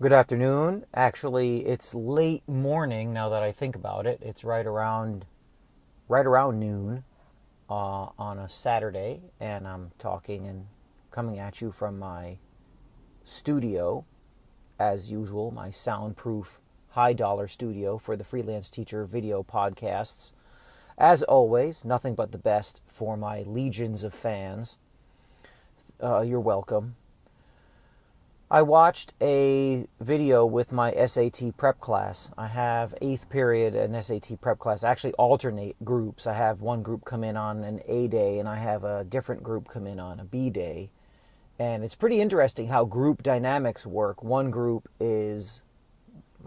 Good afternoon. Actually, it's late morning now that I think about it. It's right around noon on a Saturday, and I'm talking and coming at you from my studio, as usual, my soundproof, high dollar studio for the Freelance Teacher video podcasts. As always, nothing but the best for my legions of fans. You're welcome. I watched a video with my SAT prep class. I have 8th period and SAT prep class. I actually alternate groups. I have one group come in on an A day and I have a different group come in on a B day. And it's pretty interesting how group dynamics work. One group is,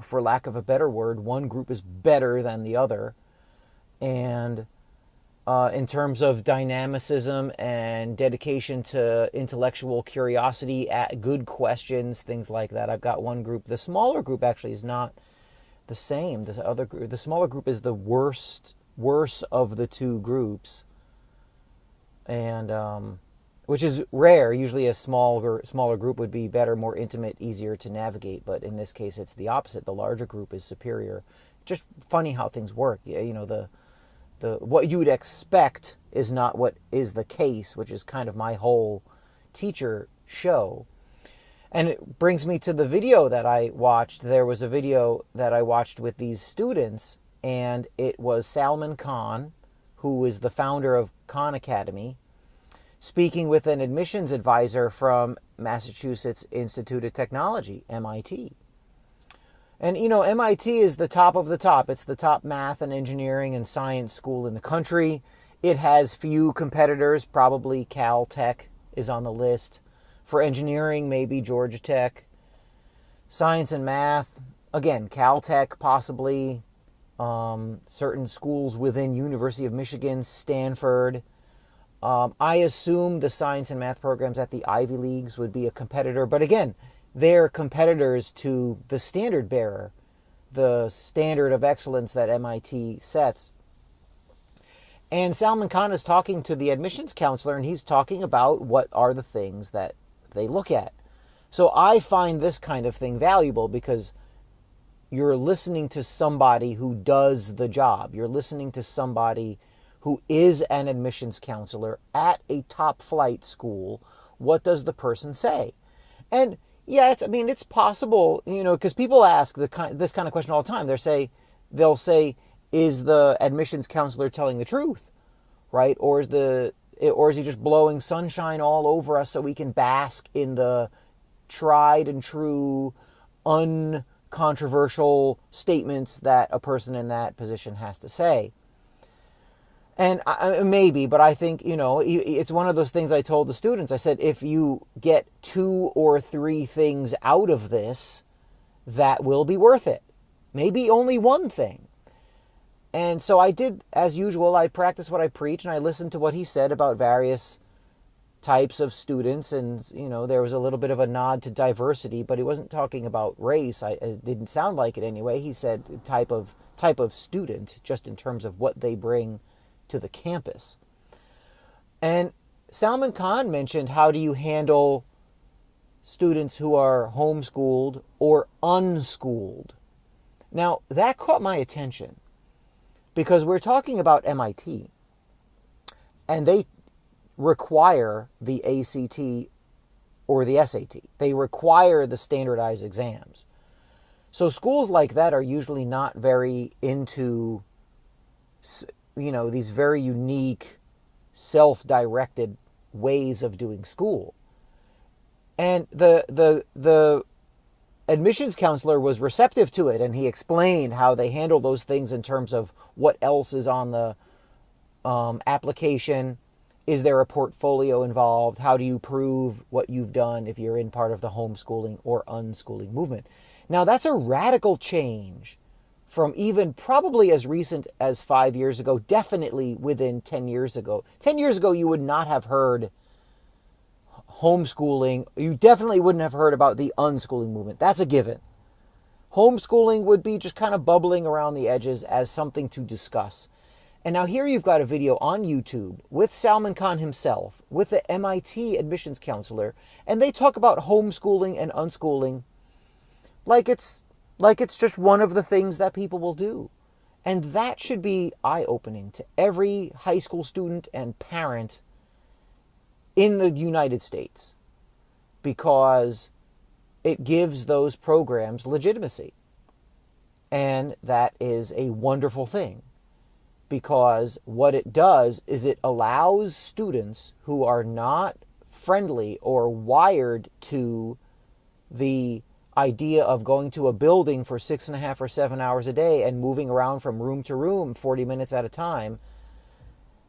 for lack of a better word, one group is better than the other. And in terms of dynamicism and dedication to intellectual curiosity, at good questions, things like that. I've got one group. The smaller group actually is not the same. The smaller group is the worst of the two groups, and which is rare. Usually, a smaller group would be better, more intimate, easier to navigate. But in this case, it's the opposite. The larger group is superior. Just funny how things work. The what you'd expect is not what is the case, which is kind of my whole teacher show. And it brings me to the video that I watched. There was a video that I watched with these students, and it was Sal Khan, who is the founder of Khan Academy, speaking with an admissions advisor from Massachusetts Institute of Technology, MIT. And, MIT is the top of the top. It's the top math and engineering and science school in the country. It has few competitors. Probably Caltech is on the list. For engineering, maybe Georgia Tech. Science and math, again, Caltech possibly. Certain schools within University of Michigan, Stanford. I assume the science and math programs at the Ivy Leagues would be a competitor. But again, they're competitors to the standard bearer, the standard of excellence that MIT sets. And Salman Khan is talking to the admissions counselor, and he's talking about what are the things that they look at. So I find this kind of thing valuable because you're listening to somebody who does the job. You're listening to somebody who is an admissions counselor at a top flight school. What does the person say? And yeah, it's possible, because people ask this kind of question all the time. They'll say, is the admissions counselor telling the truth, right? Or is he just blowing sunshine all over us so we can bask in the tried and true, uncontroversial statements that a person in that position has to say? And maybe, but I think, it's one of those things I told the students. I said, if you get 2 or 3 things out of this, that will be worth it. Maybe only one thing. And so I did, as usual, I practiced what I preach, and I listened to what he said about various types of students. And, there was a little bit of a nod to diversity, but he wasn't talking about race. It didn't sound like it anyway. He said type of student, just in terms of what they bring to the campus. And Salman Khan mentioned, how do you handle students who are homeschooled or unschooled? Now, that caught my attention because we're talking about MIT, and they require the ACT or the SAT. They require the standardized exams. So schools like that are usually not very into these very unique, self-directed ways of doing school. And the admissions counselor was receptive to it, and he explained how they handle those things in terms of what else is on the application. Is there a portfolio involved? How do you prove what you've done if you're in part of the homeschooling or unschooling movement? Now, that's a radical change from even probably as recent as 5 years ago, definitely within 10 years ago. 10 years ago, you would not have heard homeschooling. You definitely wouldn't have heard about the unschooling movement. That's a given. Homeschooling would be just kind of bubbling around the edges as something to discuss. And now here you've got a video on YouTube with Salman Khan himself, with the MIT admissions counselor, and they talk about homeschooling and unschooling like it's just one of the things that people will do. And that should be eye-opening to every high school student and parent in the United States, because it gives those programs legitimacy. And that is a wonderful thing, because what it does is it allows students who are not friendly or wired to the idea of going to a building for 6.5 or 7 hours a day and moving around from room to room 40 minutes at a time,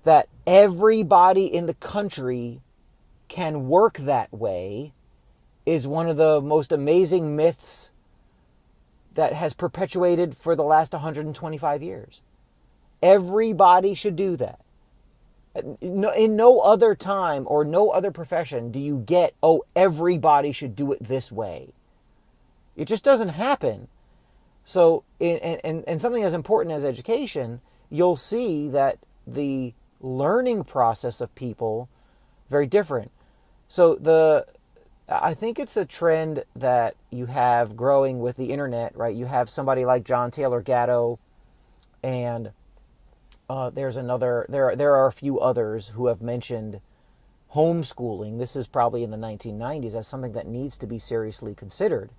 that everybody in the country can work that way, is one of the most amazing myths that has perpetuated for the last 125 years. Everybody should do that. In no other time or no other profession do you get, oh, everybody should do it this way. It just doesn't happen. So in something as important as education, you'll see that the learning process of people very different. So I think it's a trend that you have growing with the internet, right? You have somebody like John Taylor Gatto, and there are a few others who have mentioned homeschooling. This is probably in the 1990s as something that needs to be seriously considered.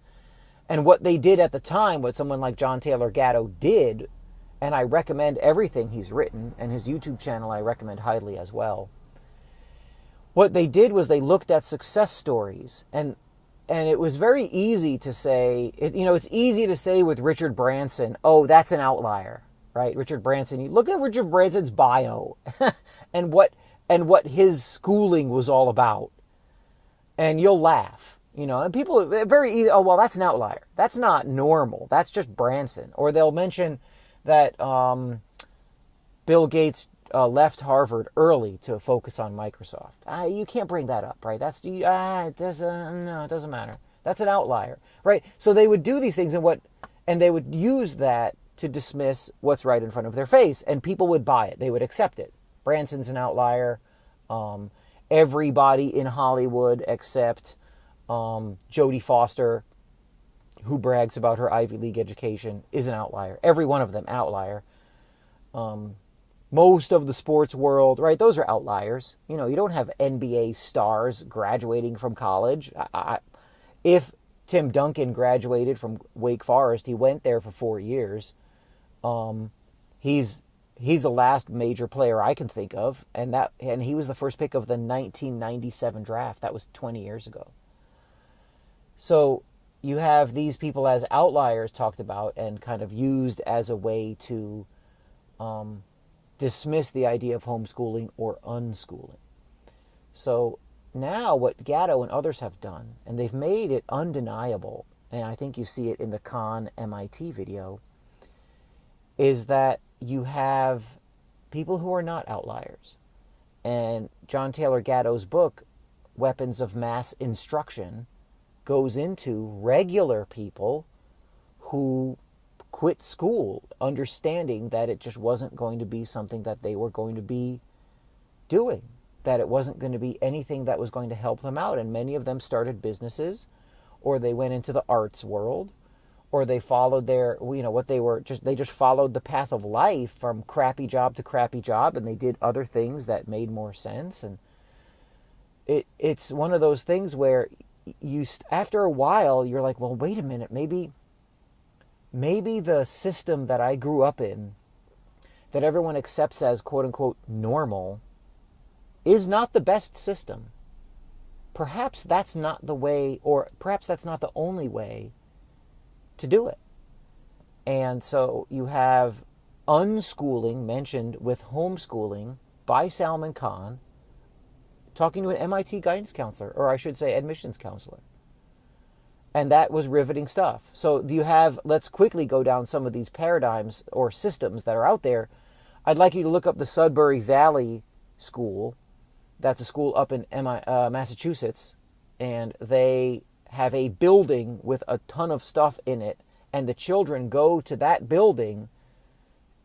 And what they did at the time, what someone like John Taylor Gatto did, and I recommend everything he's written, and his YouTube channel I recommend highly as well. What they did was they looked at success stories, and it was very easy to say, it's easy to say with Richard Branson, oh, that's an outlier, right? Richard Branson, you look at Richard Branson's bio and what his schooling was all about, and you'll laugh. And people are very easy, oh, well, that's an outlier. That's not normal. That's just Branson. Or they'll mention that Bill Gates left Harvard early to focus on Microsoft. You can't bring that up, right? No, it doesn't matter. That's an outlier, right? So they would do these things and they would use that to dismiss what's right in front of their face, and people would buy it. They would accept it. Branson's an outlier. Everybody in Hollywood except Jodie Foster, who brags about her Ivy League education, is an outlier. Every one of them, outlier. Most of the sports world, right? Those are outliers. You don't have NBA stars graduating from college. If Tim Duncan graduated from Wake Forest, he went there for 4 years. He's the last major player I can think of, and he was the first pick of the 1997 draft. That was 20 years ago. So you have these people as outliers talked about and kind of used as a way to dismiss the idea of homeschooling or unschooling. So now what Gatto and others have done, and they've made it undeniable, and I think you see it in the Khan MIT video, is that you have people who are not outliers. And John Taylor Gatto's book, Weapons of Mass Instruction, goes into regular people who quit school understanding that it just wasn't going to be something that they were going to be doing, that it wasn't going to be anything that was going to help them out. And many of them started businesses, or they went into the arts world, or they followed they just followed the path of life from crappy job to crappy job, and they did other things that made more sense. And it's one of those things where after a while, you're like, well, wait a minute, maybe the system that I grew up in, that everyone accepts as quote unquote normal, is not the best system. Perhaps that's not the way, or perhaps that's not the only way to do it. And so you have unschooling mentioned with homeschooling by Sal Khan, talking to an MIT guidance counselor, or I should say admissions counselor. And that was riveting stuff. So let's quickly go down some of these paradigms or systems that are out there. I'd like you to look up the Sudbury Valley School. That's a school up in Massachusetts. And they have a building with a ton of stuff in it. And the children go to that building.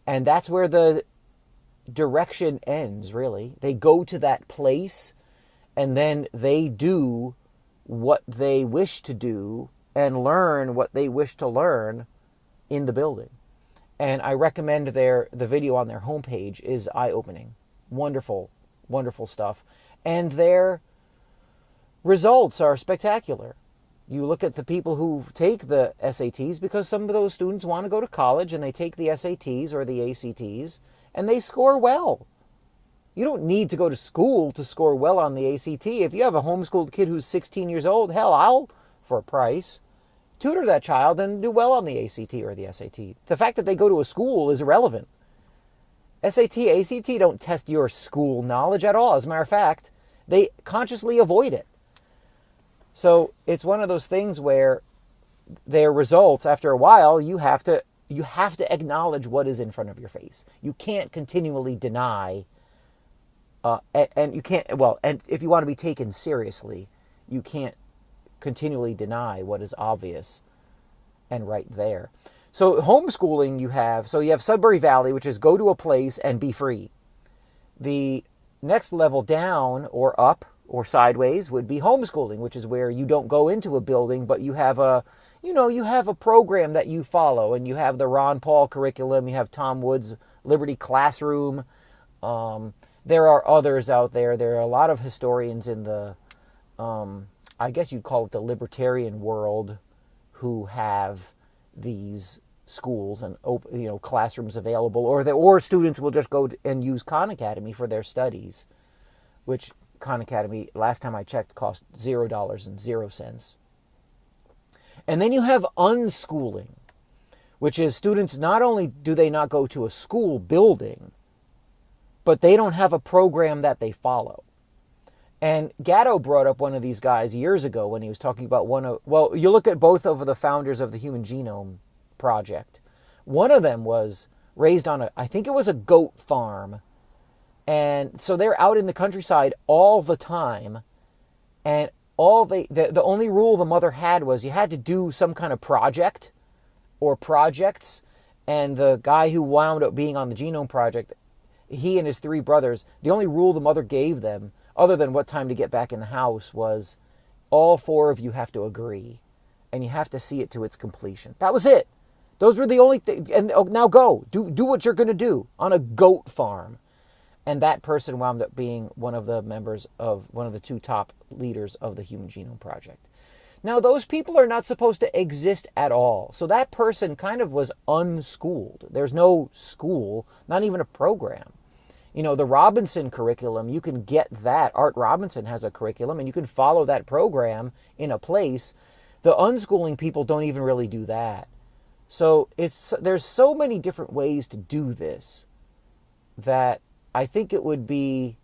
And that's where the direction ends, really. They go to that place, and then they do what they wish to do and learn what they wish to learn in the building. And I recommend the video on their homepage is eye-opening. Wonderful, wonderful stuff. And their results are spectacular. You look at the people who take the SATs, because some of those students want to go to college and they take the SATs or the ACTs and they score well. You don't need to go to school to score well on the ACT. If you have a homeschooled kid who's 16 years old, hell, I'll, for a price, tutor that child and do well on the ACT or the SAT. The fact that they go to a school is irrelevant. SAT, ACT don't test your school knowledge at all. As a matter of fact, they consciously avoid it. So it's one of those things where their results, after a while, you have to acknowledge what is in front of your face. You can't continually deny, and you can't, well, and if you want to be taken seriously, you can't continually deny what is obvious and right there. So homeschooling you have Sudbury Valley, which is go to a place and be free. The next level down or up or sideways would be homeschooling, which is where you don't go into a building, but you have a program that you follow, and you have the Ron Paul curriculum, you have Tom Wood's Liberty Classroom. There are others out there. There are a lot of historians in the, I guess you'd call it the libertarian world, who have these schools and classrooms available, or students will just go and use Khan Academy for their studies, which Khan Academy, last time I checked, cost $0.00. And then you have unschooling, which is students not only do they not go to a school building, but they don't have a program that they follow. And Gatto brought up one of these guys years ago when he was talking about you look at both of the founders of the Human Genome Project. One of them was raised on I think it was a goat farm. And so they're out in the countryside all the time. And the only rule the mother had was you had to do some kind of project or projects. And the guy who wound up being on the Genome Project, he and his 3 brothers, the only rule the mother gave them, other than what time to get back in the house, was all 4 of you have to agree. And you have to see it to its completion. That was it. Those were the only things. And now go. Do what you're going to do on a goat farm. And that person wound up being one of the 2 top leaders of the Human Genome Project. Now, those people are not supposed to exist at all. So that person kind of was unschooled. There's no school, not even a program. The Robinson curriculum, you can get that. Art Robinson has a curriculum, and you can follow that program in a place. The unschooling people don't even really do that. So there's so many different ways to do this that I think it would be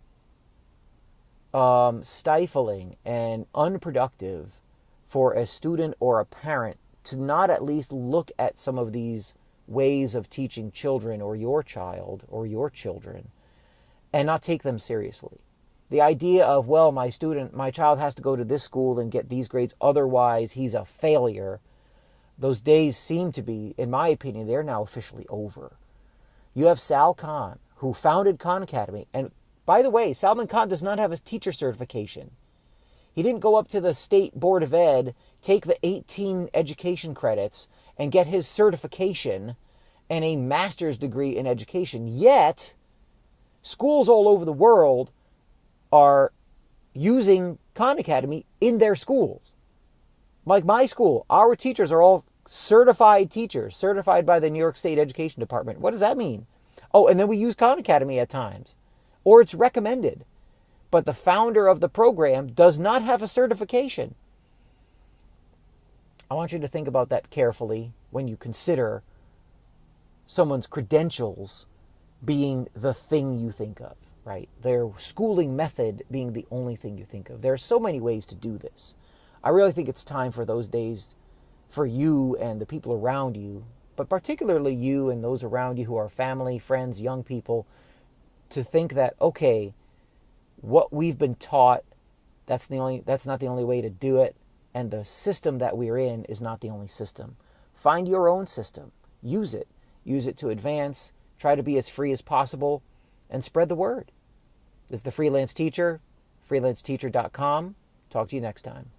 stifling and unproductive for a student or a parent to not at least look at some of these ways of teaching children or your child or your children and not take them seriously. The idea of, well, my child has to go to this school and get these grades, otherwise he's a failure. Those days seem to be, in my opinion, they're now officially over. You have Sal Khan, who founded Khan Academy. And by the way, Salman Khan does not have his teacher certification. He didn't go up to the State Board of Ed, take the 18 education credits, and get his certification and a master's degree in education. Yet, schools all over the world are using Khan Academy in their schools. Like my school, our teachers are all certified teachers, certified by the New York State Education Department. What does that mean? Oh, and then we use Khan Academy at times. Or it's recommended. But the founder of the program does not have a certification. I want you to think about that carefully when you consider someone's credentials being the thing you think of, right? Their schooling method being the only thing you think of. There are so many ways to do this. I really think it's time for those days for you and the people around you, but particularly you and those around you who are family, friends, young people, to think that, okay, what we've been taught, that's not the only way to do it, and the system that we're in is not the only system. Find your own system. Use it. Use it to advance. Try to be as free as possible, and spread the word. This is the Freelance Teacher, freelanceteacher.com. Talk to you next time.